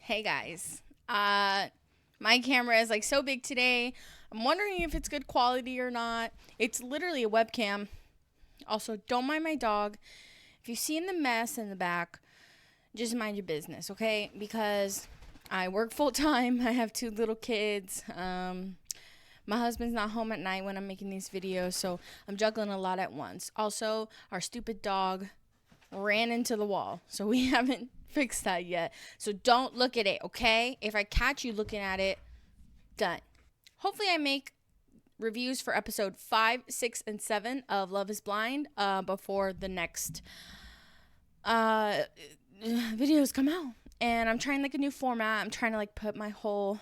Hey guys. My camera is like so big today. I'm wondering if it's good quality or not. It's literally a webcam. Also, don't mind my dog. If you see the mess in the back, just mind your business, okay? Because I work full time. I have two little kids. My husband's not home at night when I'm making these videos, so I'm juggling a lot at once. Also, our stupid dog ran into the wall, so we haven't fixed that yet. So don't look at it, okay? If I catch you looking at it, done. Hopefully, I make reviews for episode 5, 6, and 7 of Love is Blind before the next uh, videos come out. And I'm trying like a new format. I'm trying to like put my whole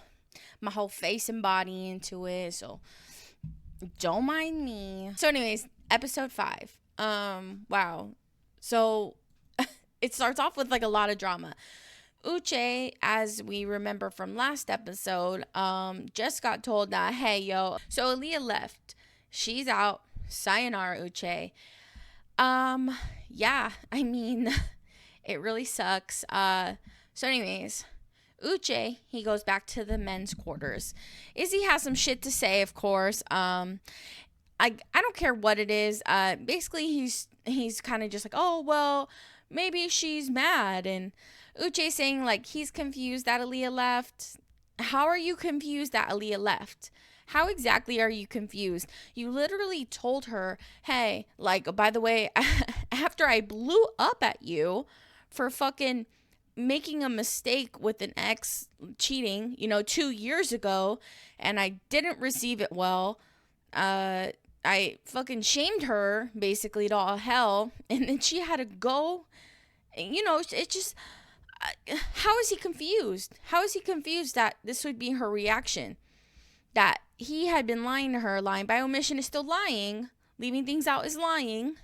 face and body into it. So don't mind me. So anyways, episode 5. Wow. So it starts off with like a lot of drama. Uche, as we remember from last episode, just got told that, hey, yo, so Aaliyah left. She's out. Sayonara, Uche. Yeah, I mean, it really sucks. So anyways, Uche, he goes back to the men's quarters. Izzy has some shit to say, of course. I don't care what it is. Basically he's kind of just like, oh well, maybe she's mad, and Uche saying like he's confused that Aaliyah left. How are you confused that Aaliyah left? How exactly are you confused? You literally told her, hey, like, by the way, after I blew up at you for fucking making a mistake with an ex cheating, 2 years ago, and I didn't receive it well. I fucking shamed her basically to all hell, and then she had to go. It just. How is he confused? How is he confused that this would be her reaction? That he had been lying to her, lying by omission is still lying, leaving things out is lying.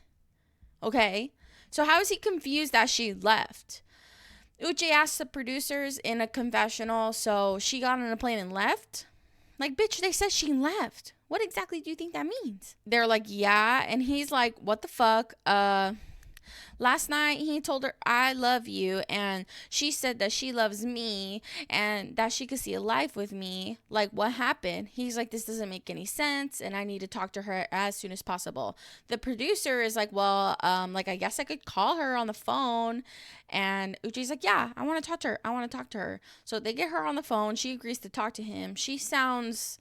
Okay? So how is he confused that she left? Uche asked the producers in a confessional, so she got on a plane and left? Like, bitch, they said she left. What exactly do you think that means? They're like, yeah. And he's like, what the fuck? Last night he told her, I love you. And she said that she loves me and that she could see a life with me. Like, what happened? He's like, this doesn't make any sense. And I need to talk to her as soon as possible. The producer is like, well, I guess I could call her on the phone. And Uchi's like, yeah, I want to talk to her. So they get her on the phone. She agrees to talk to him. She sounds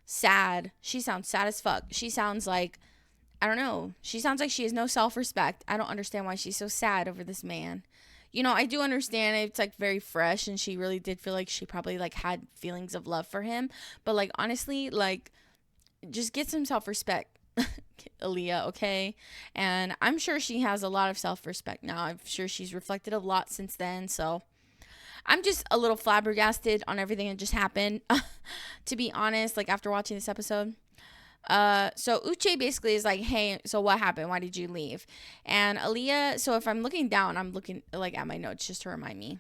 sad. She sounds sad as fuck. She sounds like, I don't know. She sounds like she has no self-respect. I don't understand why she's so sad over this man. I do understand it's like very fresh, and she really did feel like she probably like had feelings of love for him. But like, honestly, like, just get some self-respect, Aaliyah, okay? And I'm sure she has a lot of self-respect now. I'm sure she's reflected a lot since then. So I'm just a little flabbergasted on everything that just happened, to be honest, like after watching this episode. So Uche basically is like, hey, so what happened? Why did you leave? And Aaliyah, so if I'm looking down, I'm looking like at my notes just to remind me.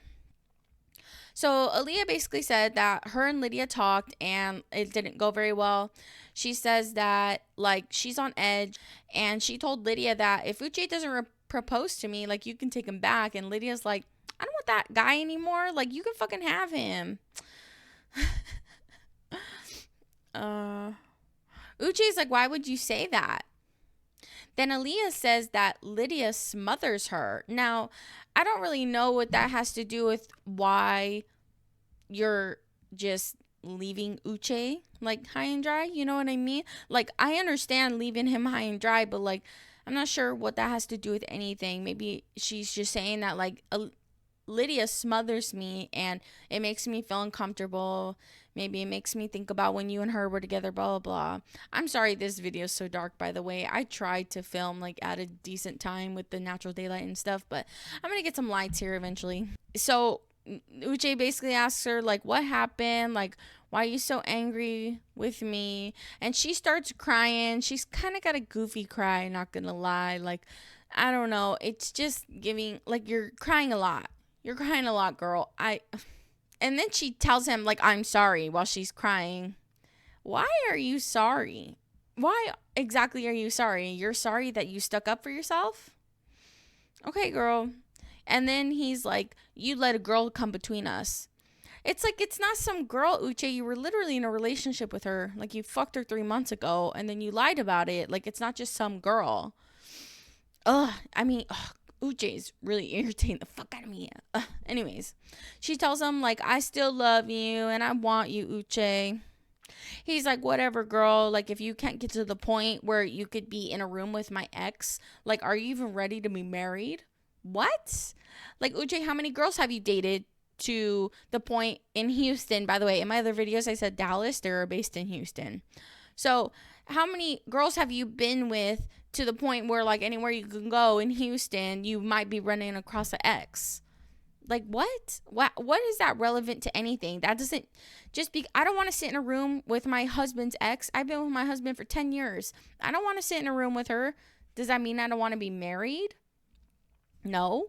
So Aaliyah basically said that her and Lydia talked and it didn't go very well. She says that like she's on edge, and she told Lydia that if Uche doesn't propose to me, like, you can take him back. And Lydia's like, I don't want that guy anymore. Like, you can fucking have him. Uche's like, why would you say that? Then Aaliyah says that Lydia smothers her. Now, I don't really know what that has to do with why you're just leaving Uche like high and dry. You know what I mean? Like, I understand leaving him high and dry, but like, I'm not sure what that has to do with anything. Maybe she's just saying that like Lydia smothers me and it makes me feel uncomfortable. Maybe it makes me think about when you and her were together, blah, blah, blah. I'm sorry this video is so dark, by the way. I tried to film like at a decent time with the natural daylight and stuff, but I'm going to get some lights here eventually. So Uche basically asks her like, what happened? Like, why are you so angry with me? And she starts crying. She's kind of got a goofy cry, not going to lie. Like, I don't know. It's just giving, like, you're crying a lot. You're crying a lot, girl. And then she tells him, like, I'm sorry while she's crying. Why are you sorry? Why exactly are you sorry? You're sorry that you stuck up for yourself? Okay, girl. And then he's like, you let a girl come between us. It's like it's not some girl, Uche. You were literally in a relationship with her. Like you fucked her 3 months ago and then you lied about it. Like it's not just some girl. Ugh. I mean, ugh, Uche is really irritating the fuck out of me. Anyways, she tells him like I still love you and I want you, Uche. He's like, whatever, girl. Like, if you can't get to the point where you could be in a room with my ex, like, are you even ready to be married? What? Like, Uche, how many girls have you dated to the point in Houston? By the way, in my other videos, I said Dallas. They're based in Houston. So, how many girls have you been with to the point where, like, anywhere you can go in Houston, you might be running across an ex? Like what is that relevant to anything? That doesn't just be I don't want to sit in a room with my husband's ex. I've been with my husband for 10 years. I don't want to sit in a room with her. Does that mean I don't want to be married? No.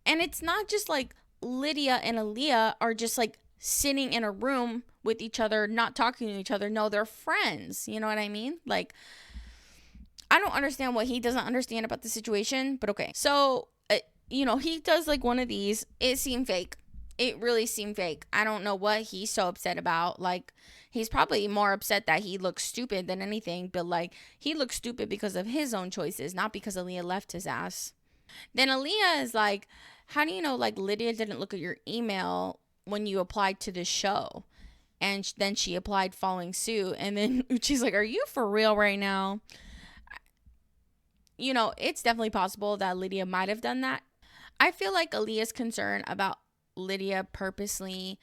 And it's not just like Lydia and Aaliyah are just like sitting in a room with each other, not talking to each other. No, they're friends. You know what I mean? Like I don't understand what he doesn't understand about the situation, but okay. So he does like one of these. It seemed fake. It really seemed fake. I don't know what he's so upset about. Like, he's probably more upset that he looks stupid than anything, but like, he looks stupid because of his own choices, not because Aaliyah left his ass. Then Aaliyah is like, how do you know, like, Lydia didn't look at your email when you applied to this show? And then she applied following suit. And then she's like, are you for real right now? It's definitely possible that Lydia might have done that. I feel like Aaliyah's concern about Lydia purposely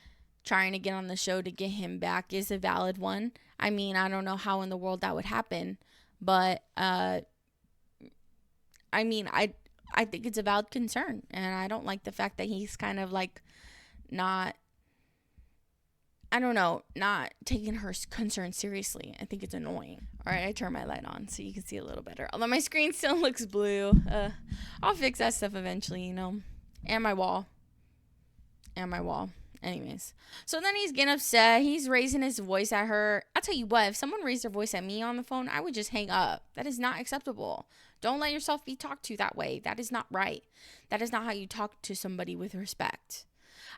trying to get on the show to get him back is a valid one. I mean, I don't know how in the world that would happen, but I mean, I think it's a valid concern, and I don't like the fact that he's kind of like not not taking her concern seriously. I think it's annoying. All right, I turned my light on so you can see a little better. Although my screen still looks blue. I'll fix that stuff eventually, And my wall. Anyways. So then he's getting upset. He's raising his voice at her. I'll tell you what, if someone raised their voice at me on the phone, I would just hang up. That is not acceptable. Don't let yourself be talked to that way. That is not right. That is not how you talk to somebody with respect.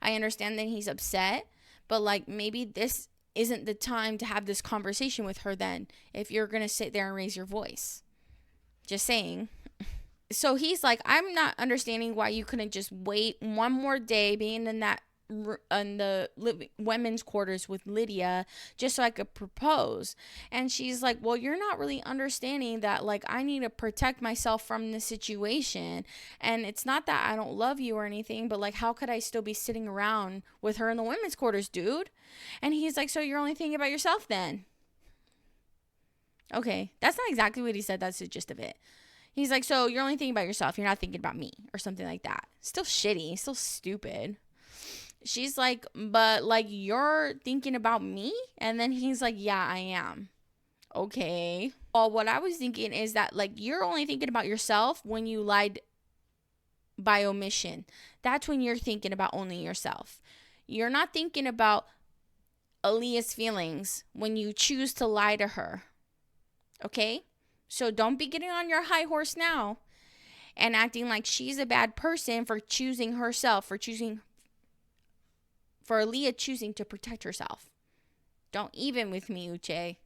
I understand that he's upset, but like maybe this isn't the time to have this conversation with her then if you're going to sit there and raise your voice. Just saying. So he's like, I'm not understanding why you couldn't just wait one more day being in the women's quarters with Lydia just so I could propose. And she's like, well, you're not really understanding that, like, I need to protect myself from the situation. And it's not that I don't love you or anything, but like, how could I still be sitting around with her in the women's quarters, dude? And he's like, so you're only thinking about yourself then? Okay, that's not exactly what he said. That's the gist of it. He's like, so you're only thinking about yourself. You're not thinking about me or something like that. Still shitty. Still stupid. She's like, but like you're thinking about me? And then he's like, yeah, I am. Okay. Well, what I was thinking is that like you're only thinking about yourself when you lied by omission. That's when you're thinking about only yourself. You're not thinking about Aaliyah's feelings when you choose to lie to her. Okay? So don't be getting on your high horse now and acting like she's a bad person for choosing herself, for Aaliyah choosing to protect herself. Don't even with me, Uche.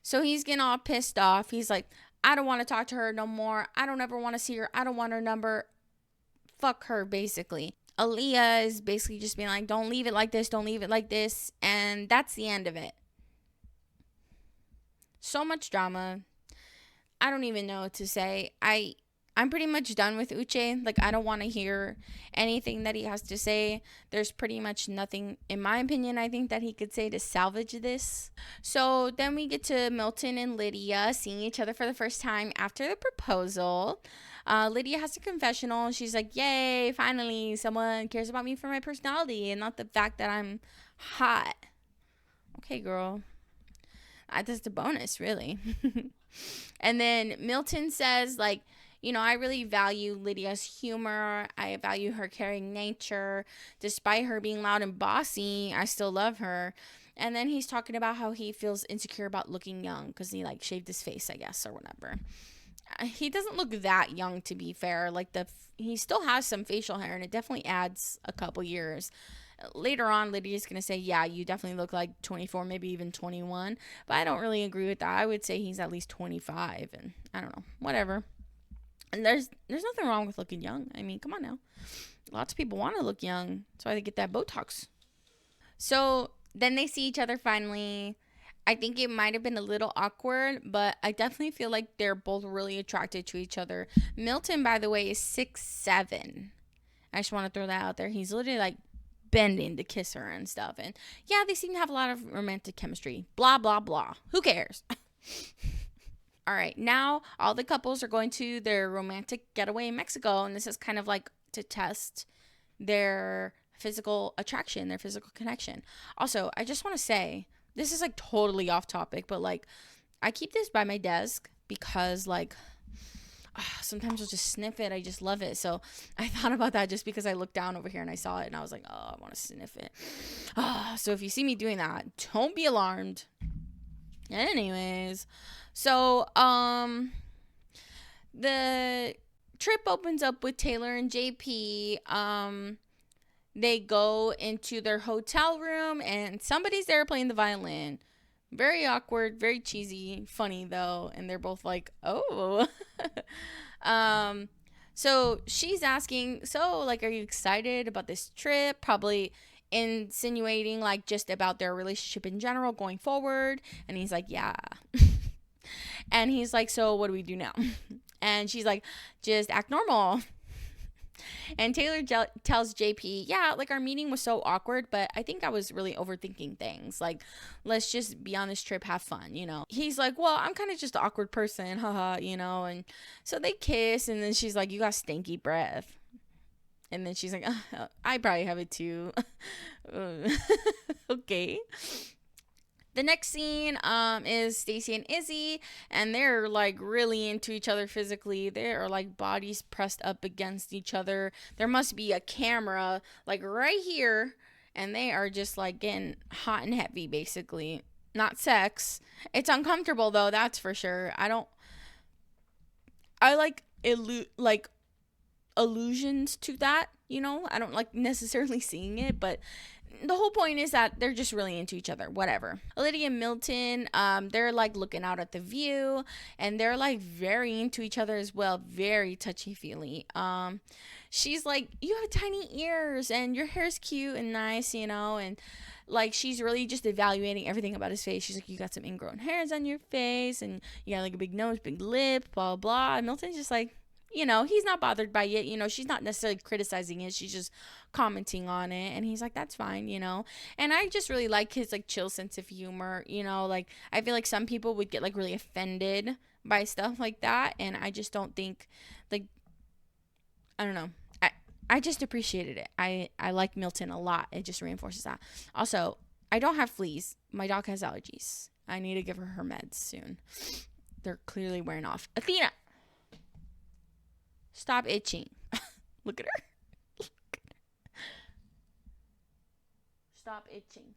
So he's getting all pissed off. He's like, I don't want to talk to her no more. I don't ever want to see her. I don't want her number. Fuck her, basically. Aaliyah is basically just being like, don't leave it like this. Don't leave it like this. And that's the end of it. So much drama. I don't even know what to say. I'm pretty much done with Uche. Like, I don't want to hear anything that he has to say. There's pretty much nothing, in my opinion, I think that he could say to salvage this. So then we get to Milton and Lydia seeing each other for the first time after the proposal. Lydia has a confessional. She's like, yay, finally, someone cares about me for my personality and not the fact that I'm hot. Okay, girl. That's the bonus, really. And then Milton says, like, I really value Lydia's humor. I value her caring nature. Despite her being loud and bossy, I still love her. And then he's talking about how he feels insecure about looking young because he, like, shaved his face, I guess, or whatever. He doesn't look that young, to be fair. Like, he still has some facial hair, and it definitely adds a couple years. Later on, Lydia's going to say, yeah, you definitely look like 24, maybe even 21. But I don't really agree with that. I would say he's at least 25. And I don't know, whatever. And there's nothing wrong with looking young. I mean, come on now. Lots of people want to look young. That's why they get that Botox. So then they see each other finally. I think it might have been a little awkward, but I definitely feel like they're both really attracted to each other. Milton, by the way, is 6'7". I just want to throw that out there. He's literally like bending to kiss her and stuff. And yeah, they seem to have a lot of romantic chemistry. Blah, blah, blah. Who cares? All right, now all the couples are going to their romantic getaway in Mexico. And this is kind of like to test their physical attraction, their physical connection. Also, I just want to say, this is like totally off topic, but like I keep this by my desk because like sometimes I'll just sniff it. I just love it. So I thought about that just because I looked down over here and I saw it and I was like, oh, I want to sniff it. So if you see me doing that, don't be alarmed. Anyways, so the trip opens up with Taylor and JP. They go into their hotel room and somebody's there playing the violin. Very awkward, very cheesy, funny though, and they're both like, "Oh." So she's asking, "So, like, are you excited about this trip?" Probably insinuating like just about their relationship in general going forward, and he's like, "Yeah." And he's like, "So, what do we do now?" And she's like, "Just act normal." And Taylor tells JP, yeah, like our meeting was so awkward, but I think I was really overthinking things. Like, let's just be on this trip, have fun, you know? He's like, well, I'm kind of just an awkward person, haha, you know? And so they kiss, and then she's like, you got stinky breath. And then she's like, I probably have it too. Okay. The next scene is Stacy and Izzy, and they're like really into each other physically. They are like bodies pressed up against each other. There must be a camera like right here, and they are just like getting hot and heavy basically. Not sex. It's uncomfortable though, that's for sure. I like allusions to that, you know? I don't like necessarily seeing it, but the whole point is that they're just really into each other, whatever. Lydia and Milton, they're like looking out at the view, and they're like very into each other as well, very touchy-feely. She's like, you have tiny ears and your hair's cute and nice, you know, and like she's really just evaluating everything about his face. She's like, you got some ingrown hairs on your face, and you got like a big nose, big lip, blah blah. And Milton's just like, you know, he's not bothered by it. You know, she's not necessarily criticizing it. She's just commenting on it. And he's like, that's fine, you know. And I just really like his like chill sense of humor. You know, like I feel like some people would get like really offended by stuff like that. And I just don't think like, I don't know. I just appreciated it. I like Milton a lot. It just reinforces that. Also, I don't have fleas. My dog has allergies. I need to give her meds soon. They're clearly wearing off. Athena! Stop itching. Look at her. Stop itching.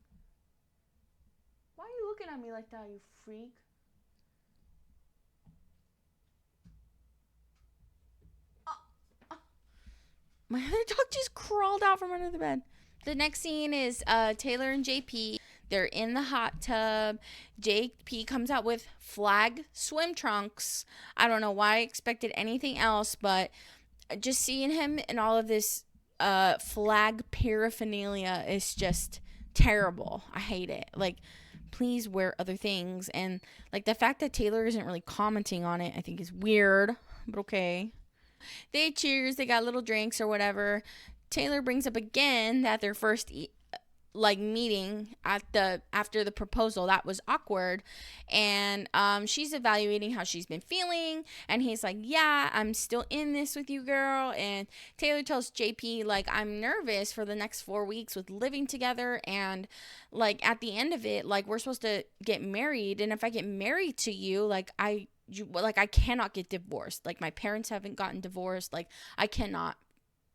Why are you looking at me like that, you freak? My other dog just crawled out from under the bed. The next scene is Taylor and JP. They're in the hot tub. JP comes out with flag swim trunks. I don't know why I expected anything else, but just seeing him in all of this flag paraphernalia is just terrible. I hate it. Like, please wear other things. And like the fact that Taylor isn't really commenting on it, I think is weird, but okay. They cheers, they got little drinks or whatever. Taylor brings up again that their first like meeting at the after the proposal, that was awkward, and she's evaluating how she's been feeling, and he's like, yeah, I'm still in this with you, girl. And Taylor tells JP like, I'm nervous for the next 4 weeks with living together, and like at the end of it, like we're supposed to get married, and if I get married to you, like I cannot get divorced. Like my parents haven't gotten divorced. Like I cannot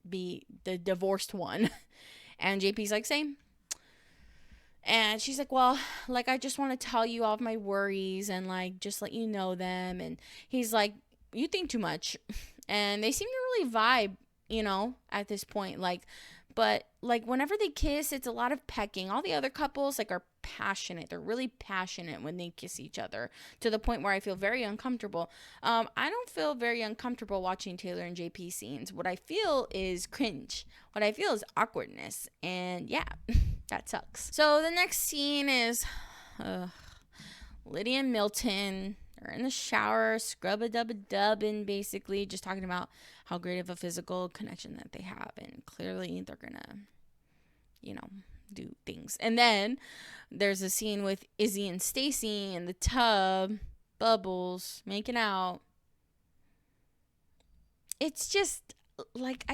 be the divorced one. And JP's like, same. And she's like, well, like I just want to tell you all of my worries and like just let you know them. And he's like, you think too much. And they seem to really vibe, you know, at this point. Like But like whenever they kiss, it's a lot of pecking. All the other couples like are passionate. They're really passionate when they kiss each other, to the point where I feel very uncomfortable. I don't feel very uncomfortable watching Taylor and JP scenes. What I feel is cringe. What I feel is awkwardness. And yeah, that sucks. So the next scene is Lydia and Milton are in the shower, scrub-a-dub-a-dubbing, basically, just talking about how great of a physical connection that they have. And clearly they're going to, do things. And then there's a scene with Izzy and Stacy in the tub, bubbles, making out. It's just, like,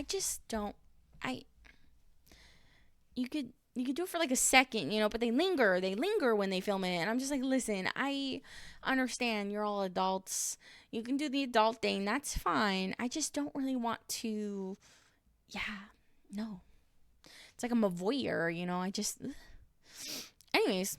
you could do it for like a second, but they linger when they film it. And I'm just like, listen, I understand you're all adults. You can do the adult thing. That's fine. I just don't really want to, no. It's like I'm a voyeur, anyways.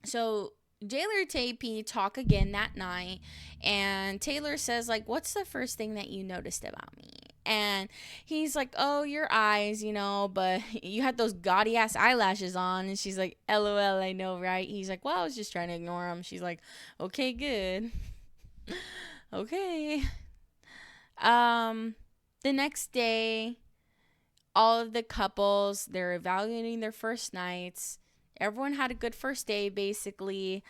So Taylor JP talk again that night, and Taylor says, like, what's the first thing that you noticed about me? And he's like, oh, your eyes, but you had those gaudy ass eyelashes on. And she's like, LOL, I know, right? He's like, well, I was just trying to ignore them. She's like, okay, good. Okay. The next day, all of the couples, they're evaluating their first nights. Everyone had a good first day, basically.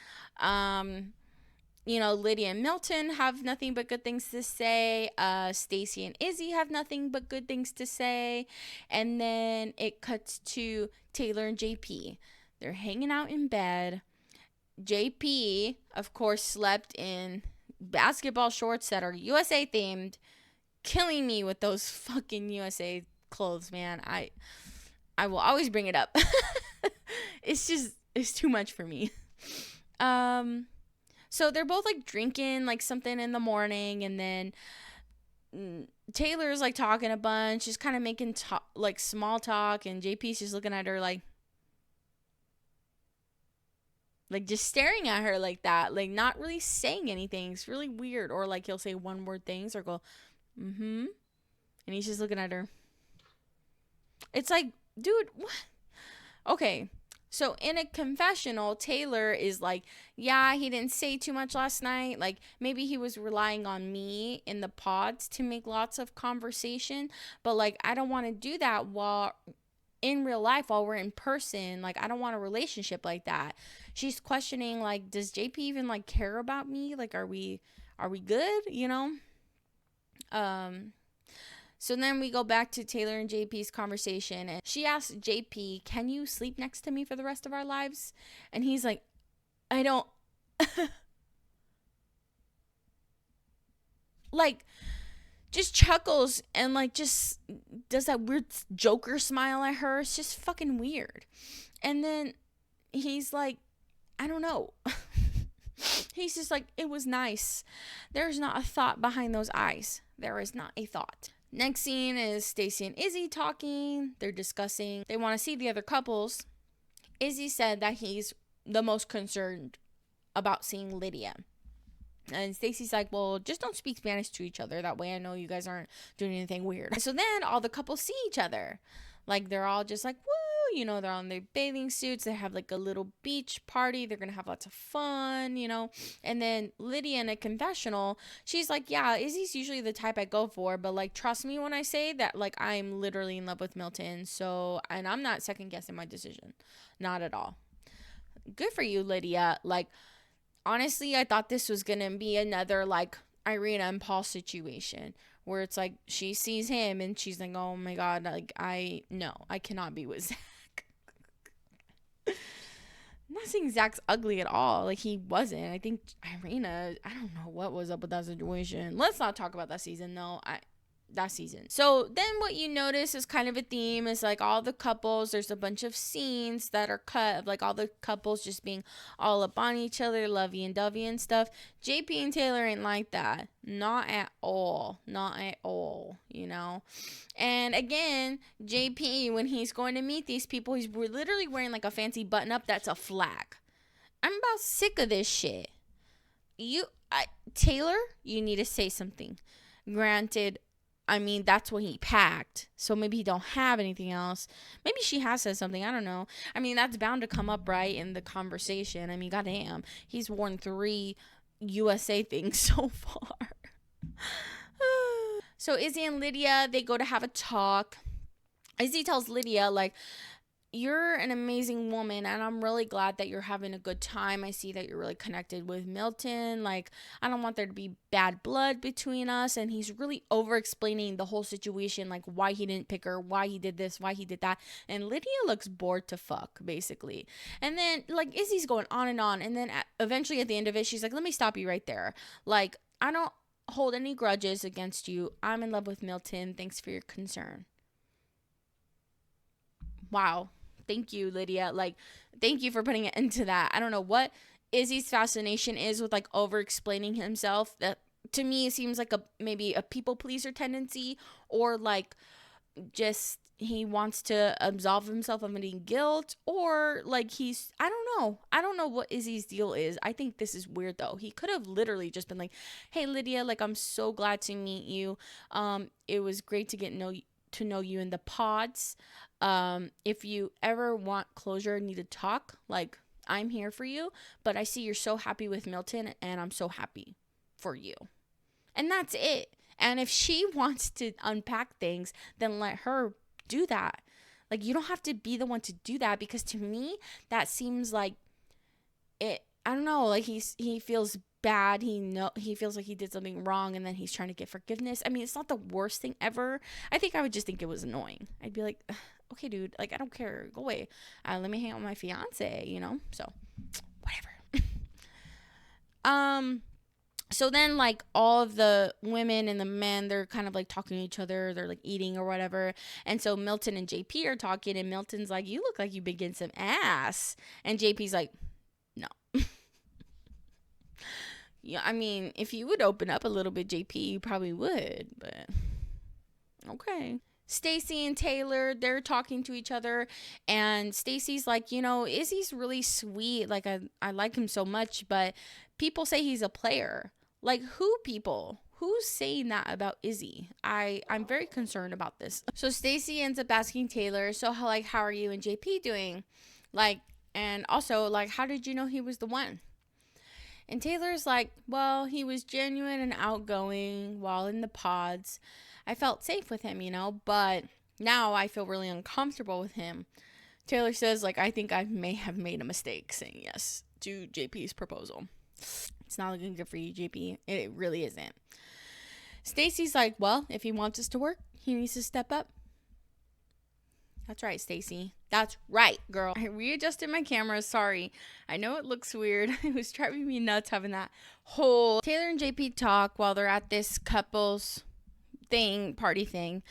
Lydia and Milton have nothing but good things to say. Stacy and Izzy have nothing but good things to say. And then it cuts to Taylor and JP. They're hanging out in bed. JP, of course, slept in basketball shorts that are USA themed, killing me with those fucking USA clothes, man. I will always bring it up. It's too much for me. So they're both like drinking like something in the morning, and then Taylor's like talking a bunch, just kind of making like small talk, and JP's just looking at her like just staring at her like that, like not really saying anything. It's really weird. Or like he'll say one word things or go, and he's just looking at her. It's like, dude, what? Okay. So in a confessional, Taylor is like, yeah, he didn't say too much last night. Like, maybe he was relying on me in the pods to make lots of conversation. But, like, I don't want to do that while in real life, while we're in person. Like, I don't want a relationship like that. She's questioning, like, does JP even, like, care about me? Like, are we good? So then we go back to Taylor and JP's conversation, and she asks JP, can you sleep next to me for the rest of our lives? And he's like, I don't. Like, just chuckles and like just does that weird Joker smile at her. It's just fucking weird. And then he's like, I don't know. He's just like, it was nice. There's not a thought behind those eyes. There is not a thought. Next scene is Stacy and Izzy talking. They're discussing. They want to see the other couples. Izzy said that he's the most concerned about seeing Lydia. And Stacy's like, well, just don't speak Spanish to each other. That way I know you guys aren't doing anything weird. So then all the couples see each other. Like, they're all just like, woo. They're on their bathing suits. They have like a little beach party. They're going to have lots of fun, And then Lydia in a confessional, she's like, yeah, Izzy's usually the type I go for. But like, trust me when I say that, like, I'm literally in love with Milton. So, and I'm not second guessing my decision. Not at all. Good for you, Lydia. Like, honestly, I thought this was going to be another like Irina and Paul situation, where it's like she sees him and she's like, oh my God, like, I cannot be with Zach. I'm not saying Zach's ugly at all. Like, he wasn't. I think Irina, I don't know what was up with that situation. Let's not talk about that season, though. That season. So then what you notice is kind of a theme is like all the couples, there's a bunch of scenes that are cut of like all the couples just being all up on each other, lovey and dovey and stuff. JP and Taylor ain't like that. Not at all. Not at all, And again, JP, when he's going to meet these people, he's literally wearing like a fancy button up that's a flag. I'm about sick of this shit. Taylor, you need to say something. Granted, I mean, that's what he packed. So maybe he don't have anything else. Maybe she has said something. I don't know. I mean, that's bound to come up, right, in the conversation. I mean, goddamn. He's worn 3 USA things so far. So Izzy and Lydia, they go to have a talk. Izzy tells Lydia, like, you're an amazing woman, and I'm really glad that you're having a good time. I see that you're really connected with Milton. Like, I don't want there to be bad blood between us. And he's really over explaining the whole situation, like why he didn't pick her, why he did this, why he did that. And Lydia looks bored to fuck, basically. And then, like, Izzy's going on. And then eventually at the end of it, she's like, let me stop you right there. Like, I don't hold any grudges against you. I'm in love with Milton. Thanks for your concern. Wow. Thank you, Lydia. Like, thank you for putting it into that. I don't know what Izzy's fascination is with, like, over explaining himself. That to me seems like maybe a people pleaser tendency, or like just he wants to absolve himself of any guilt, or like I don't know what Izzy's deal is. I think this is weird though. He could have literally just been like, hey Lydia, like, I'm so glad to meet you. It was great to to know you in the pods. If you ever want closure and need to talk, like, I'm here for you, but I see you're so happy with Milton, and I'm so happy for you. And that's it. And if she wants to unpack things, then let her do that. Like, you don't have to be the one to do that, because to me, that seems like it. I don't know, like he feels bad. He feels like he did something wrong, and then he's trying to get forgiveness. I mean, it's not the worst thing ever. I think I would just think it was annoying. I'd be like, okay, dude, like, I don't care. Go away. Let me hang out with my fiance, you know? So, whatever. So then, like, all of the women and the men, they're kind of like talking to each other. They're like eating or whatever. And so Milton and JP are talking, and Milton's like, you look like you've been getting some ass. And JP's like, no. Yeah, I mean, if you would open up a little bit, JP, you probably would, but okay. Stacy and Taylor, they're talking to each other, and Stacy's like, Izzy's really sweet. Like, I like him so much, but people say he's a player. Like, who's saying that about Izzy? I'm very concerned about this. So Stacy ends up asking Taylor, so how are you and JP doing? Like, and also, like, how did you know he was the one? And Taylor's like, well, he was genuine and outgoing while in the pods. I felt safe with him, but now I feel really uncomfortable with him. Taylor says, like, I think I may have made a mistake saying yes to JP's proposal. It's not looking good for you, JP. It really isn't. Stacy's like, well, if he wants us to work, he needs to step up. That's right, Stacy. That's right, girl. I readjusted my camera. Sorry. I know it looks weird. It was driving me nuts having that whole Taylor and JP talk while they're at this couples party thing.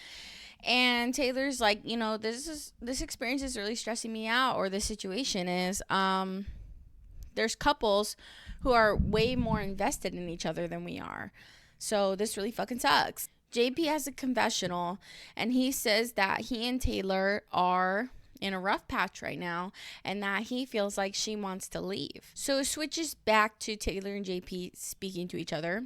And Taylor's like, this experience is really stressing me out, or this situation is. There's couples who are way more invested in each other than we are. So this really fucking sucks. JP has a confessional, and he says that he and Taylor are in a rough patch right now, and that he feels like she wants to leave. So it switches back to Taylor and JP speaking to each other.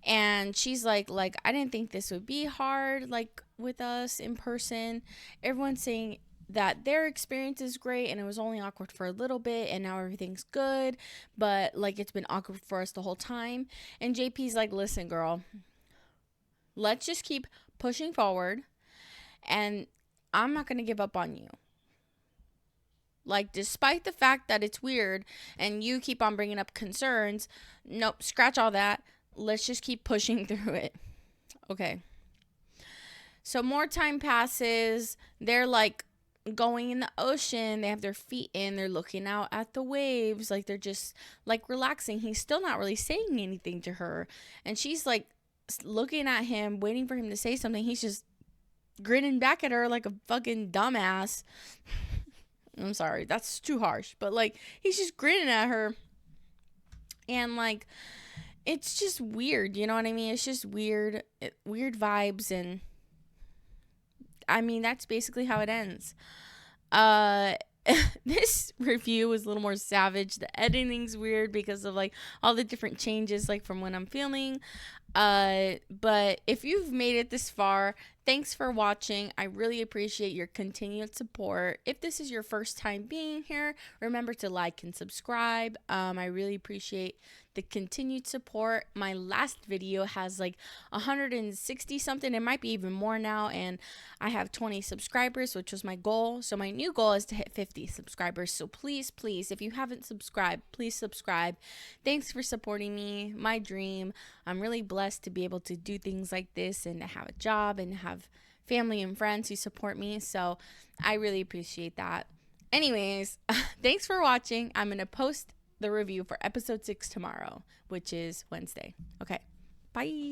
And she's like, I didn't think this would be hard, like, with us in person. Everyone's saying that their experience is great, and it was only awkward for a little bit, and now everything's good, but, like, it's been awkward for us the whole time. And JP's like, listen, girl, let's just keep pushing forward, and I'm not going to give up on you. Like, despite the fact that it's weird, and you keep on bringing up concerns, nope, scratch all that. Let's just keep pushing through it. Okay. So more time passes. They're, like, going in the ocean. They have their feet in. They're looking out at the waves. Like, they're just, like, relaxing. He's still not really saying anything to her. And she's, like, looking at him, waiting for him to say something. He's just grinning back at her like a fucking dumbass. I'm sorry. That's too harsh. But, like, he's just grinning at her. And, like, it's just weird, you know what I mean? It's just weird vibes, and I mean, that's basically how it ends. This review was a little more savage. The editing's weird because of like all the different changes like from when I'm filming. But if you've made it this far, thanks for watching. I really appreciate your continued support. If this is your first time being here, remember to like and subscribe. I really appreciate the continued support. My last video has like 160 something. It might be even more now. And I have 20 subscribers, which was my goal. So my new goal is to hit 50 subscribers. So please, please, if you haven't subscribed, please subscribe. Thanks for supporting me. My dream. I'm really blessed to be able to do things like this and to have a job and have family and friends who support me. So I really appreciate that. Anyways, thanks for watching. I'm going to post the review for episode 6 tomorrow, which is Wednesday. Okay, bye.